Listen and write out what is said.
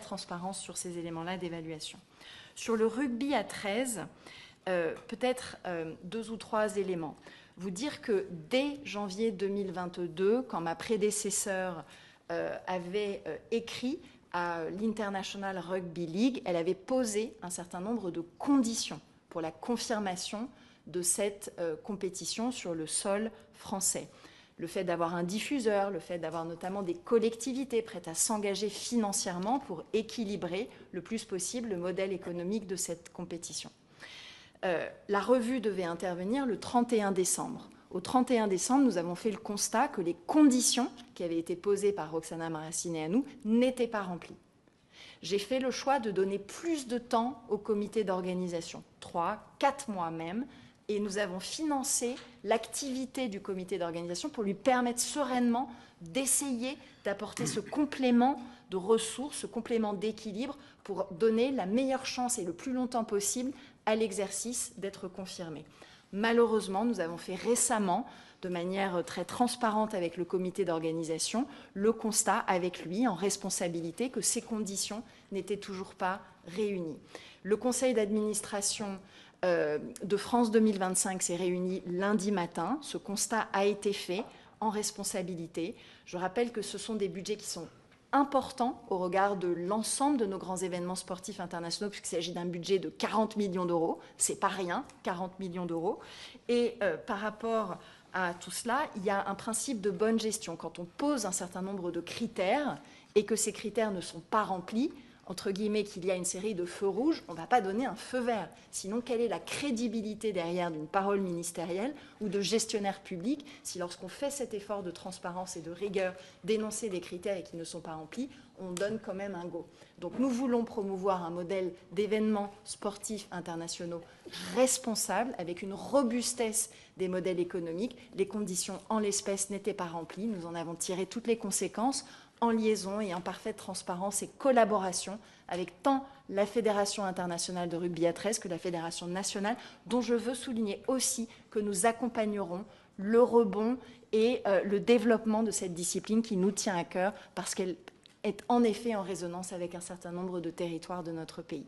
transparence sur ces éléments-là d'évaluation. Sur le rugby à 13, peut-être 2 ou 3 éléments. Vous dire que dès janvier 2022, quand ma prédécesseure avait écrit à l'International Rugby League, elle avait posé un certain nombre de conditions pour la confirmation de cette compétition sur le sol français. Le fait d'avoir un diffuseur, le fait d'avoir notamment des collectivités prêtes à s'engager financièrement pour équilibrer le plus possible le modèle économique de cette compétition. La revue devait intervenir le 31 décembre. Au 31 décembre, nous avons fait le constat que les conditions qui avaient été posées par Roxana Maracineanu et à nous n'étaient pas remplies. J'ai fait le choix de donner plus de temps au comité d'organisation, 3, 4 mois même, et nous avons financé l'activité du comité d'organisation pour lui permettre sereinement d'essayer d'apporter ce complément de ressources, ce complément d'équilibre pour donner la meilleure chance et le plus longtemps possible à l'exercice d'être confirmé. Malheureusement, nous avons fait récemment, de manière très transparente avec le comité d'organisation, le constat avec lui, en responsabilité, que ces conditions n'étaient toujours pas réunies. Le conseil d'administration de France 2025 s'est réuni lundi matin. Ce constat a été fait en responsabilité. Je rappelle que ce sont des budgets qui sont importants au regard de l'ensemble de nos grands événements sportifs internationaux, puisqu'il s'agit d'un budget de 40 millions d'euros. C'est pas rien, 40 millions d'euros. Et par rapport à tout cela, il y a un principe de bonne gestion. Quand on pose un certain nombre de critères et que ces critères ne sont pas remplis, entre guillemets, qu'il y a une série de feux rouges, on ne va pas donner un feu vert. Sinon, quelle est la crédibilité derrière d'une parole ministérielle ou de gestionnaire public si lorsqu'on fait cet effort de transparence et de rigueur, d'énoncer des critères et qui ne sont pas remplis, on donne quand même un go. Donc nous voulons promouvoir un modèle d'événements sportifs internationaux responsable, avec une robustesse des modèles économiques. Les conditions en l'espèce n'étaient pas remplies. Nous en avons tiré toutes les conséquences en liaison et en parfaite transparence et collaboration avec tant la Fédération internationale de rugby à 13 que la Fédération nationale, dont je veux souligner aussi que nous accompagnerons le rebond et le développement de cette discipline qui nous tient à cœur parce qu'elle est en effet en résonance avec un certain nombre de territoires de notre pays.